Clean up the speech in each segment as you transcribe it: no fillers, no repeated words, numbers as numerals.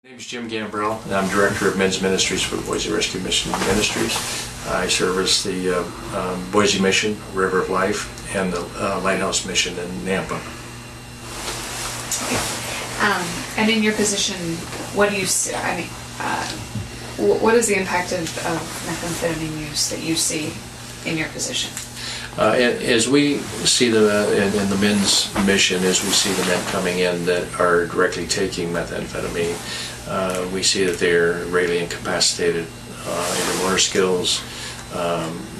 My name is Jim Gambrell, and I'm Director of Men's Ministries for the Boise Rescue Mission Ministries. I service the Boise Mission, River of Life, and the Lighthouse Mission in Nampa. Okay. And in your position, what do you see? What is the impact of methamphetamine use that you see in your position? As we see in the men's mission, as we see the men coming in that are directly taking methamphetamine, we see that they're greatly incapacitated in their motor skills,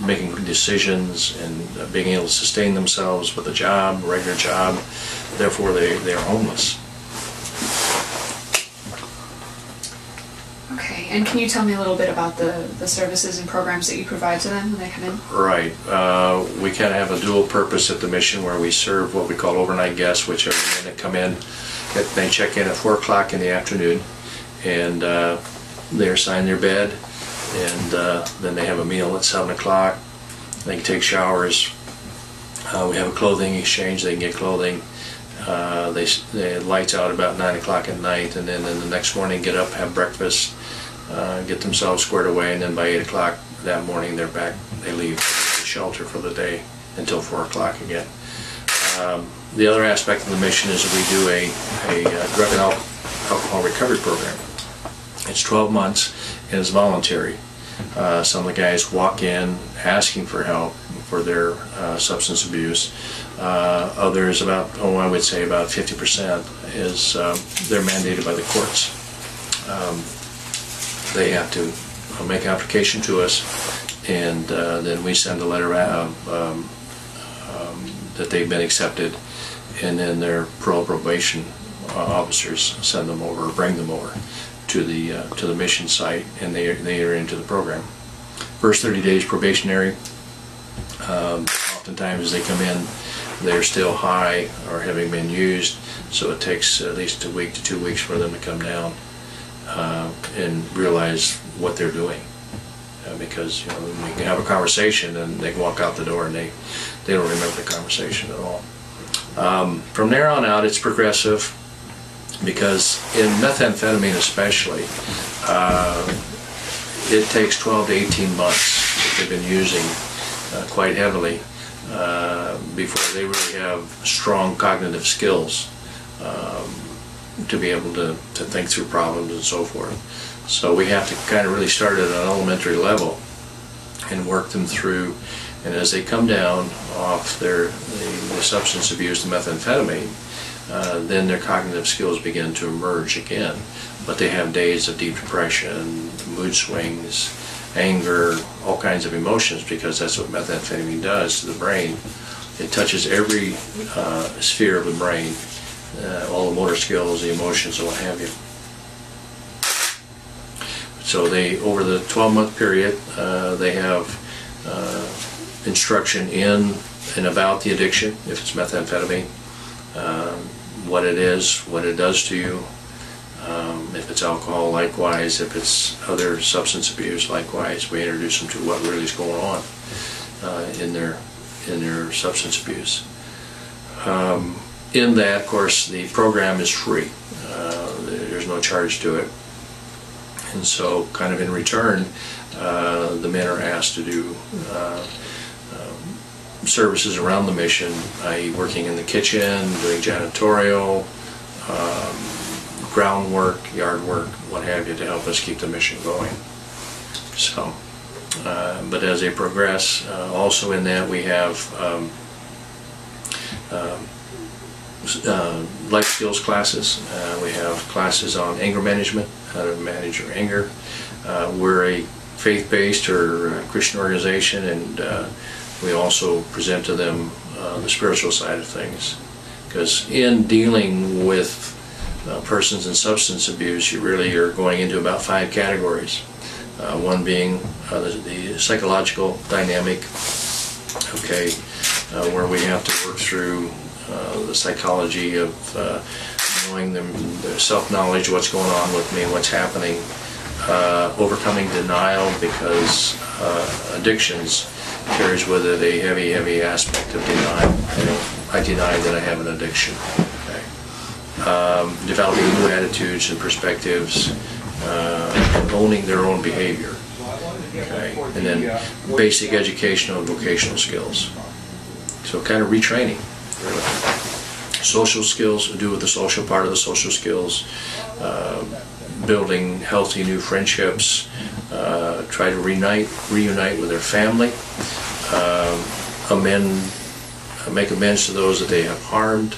making decisions, and being able to sustain themselves with a job, a regular job. Therefore, they are homeless. Okay, and can you tell me a little bit about the services and programs that you provide to them when they come in? Right. We kind of have a dual purpose at the mission where we serve what we call overnight guests, which are men that come in, they check in at 4 o'clock in the afternoon, and they're assigned their bed, and then they have a meal at 7 o'clock. They can take showers. We have a clothing exchange. They can get clothing. They lights out about 9 o'clock at night, and then the next morning get up, have breakfast, get themselves squared away, and then by 8 o'clock that morning they're back. They leave the shelter for the day until 4 o'clock again. The other aspect of the mission is we do a drug and alcohol recovery program. It's 12 months and it's voluntary. Some of the guys walk in asking for help for their substance abuse. Others, I would say about 50% is they're mandated by the courts. They have to make application to us, and then we send a letter out that they've been accepted, and then their probation officers send them over, or bring them over to the mission site, and they are into the program. First 30 days probationary. Oftentimes as they come in, they're still high or having been used, so it takes at least a week to 2 weeks for them to come down and realize what they're doing. Because we can have a conversation and they can walk out the door and they don't remember the conversation at all. From there on out, it's progressive, because in methamphetamine especially, it takes 12 to 18 months that they've been using quite heavily before they really have strong cognitive skills to be able to think through problems and so forth. So we have to kind of really start at an elementary level and work them through, and as they come down off the substance abuse, the methamphetamine, then their cognitive skills begin to emerge again. But they have days of deep depression, mood swings, anger, all kinds of emotions, because that's what methamphetamine does to the brain. It touches every sphere of the brain, all the motor skills, the emotions, and what have you. So over the 12-month period, they have instruction in and about the addiction, if it's methamphetamine, what it is, what it does to you. If it's alcohol, likewise. If it's other substance abuse, likewise. We introduce them to what really is going on in their substance abuse. In that, of course, the program is free. There's no charge to it. And so, kind of in return, the men are asked to do services around the mission, i.e. working in the kitchen, doing janitorial, groundwork, yard work, what have you, to help us keep the mission going. So, but as they progress, also in that we have life skills classes. We have classes on anger management, how to manage your anger. We're a faith-based or Christian organization, and we also present to them the spiritual side of things. Because in dealing with persons in substance abuse, you really are going into about 5 categories. One being the psychological dynamic, okay, where we have to work through the psychology of knowing them, their self-knowledge, what's going on with me, what's happening, overcoming denial, because addictions carries with it a heavy aspect of denial. I deny that I have an addiction. Okay. developing new attitudes and perspectives, and owning their own behavior. Okay? And then basic educational and vocational skills. So kind of retraining, really. Social skills, do with the social part of the social skills, building healthy new friendships, try to reunite with their family, make amends to those that they have harmed,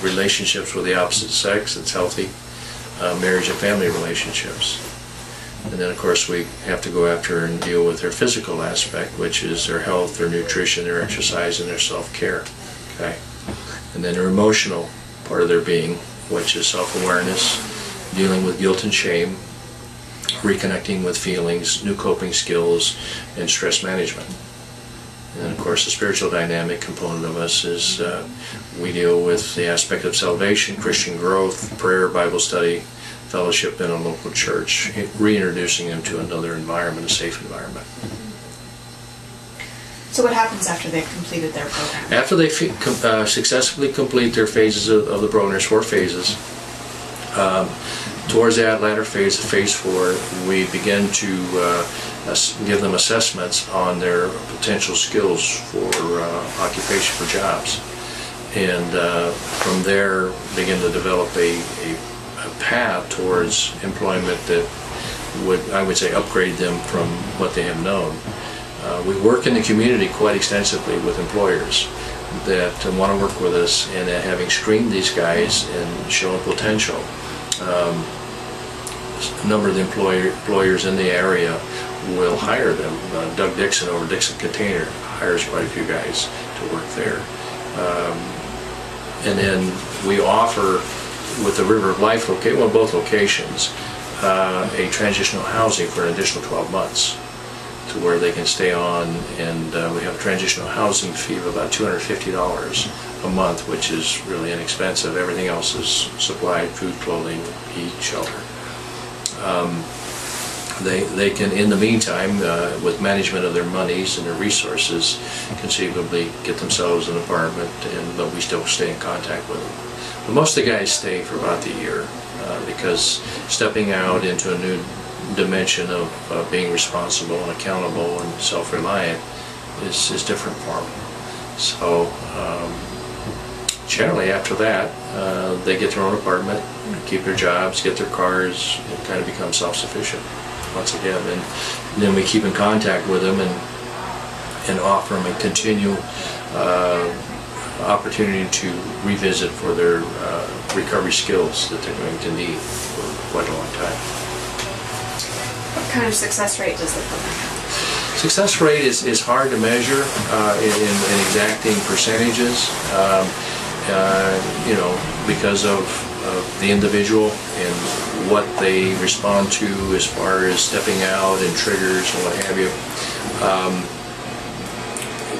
relationships with the opposite sex, that's healthy, marriage and family relationships. And then of course we have to go after and deal with their physical aspect, which is their health, their nutrition, their exercise, and their self-care. Okay? And then their emotional part of their being, which is self-awareness, dealing with guilt and shame, reconnecting with feelings, new coping skills, and stress management. And of course the spiritual dynamic component of us is we deal with the aspect of salvation, Christian growth, prayer, Bible study, fellowship in a local church, reintroducing them to another environment, a safe environment. So what happens after they've completed their program? After they successfully complete their phases of the program, there's 4 phases. Towards that latter phase, phase 4, we begin to give them assessments on their potential skills for occupation, for jobs. And from there, begin to develop a path towards employment that would, I would say, upgrade them from what they have known. We work in the community quite extensively with employers that want to work with us, and having screened these guys and shown potential, a number of the employers in the area will hire them. Doug Dixon over Dixon Container hires quite a few guys to work there. And then we offer, with the River of Life both locations, a transitional housing for an additional 12 months to where they can stay on, and we have a transitional housing fee of about $250 a month, which is really inexpensive. Everything else is supplied: food, clothing, heat, shelter. They can, in the meantime, with management of their monies and their resources, conceivably get themselves an apartment, but we still stay in contact with them. But most of the guys stay for about the year, because stepping out into a new dimension of being responsible and accountable and self-reliant is different for them. So generally after that, they get their own apartment, keep their jobs, get their cars, and kind of become self-sufficient once again. And then we keep in contact with them and offer them a continual opportunity to revisit for their recovery skills that they're going to need for quite a long time. What kind of success rate does the program have? Success rate is hard to measure in exacting percentages, because of the individual and what they respond to as far as stepping out and triggers and what have you.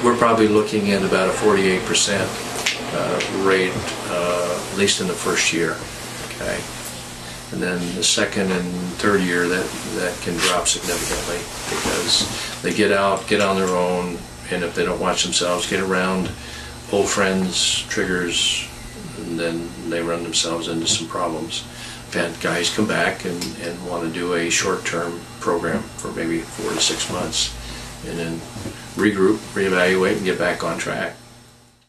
We're probably looking at about a 48% rate, at least in the first year. Okay. And then the second and third year, that can drop significantly, because they get out, get on their own, and if they don't watch themselves, get around old friends, triggers, and then they run themselves into some problems. I've had guys come back and want to do a short-term program for maybe 4 to 6 months, and then regroup, reevaluate, and get back on track.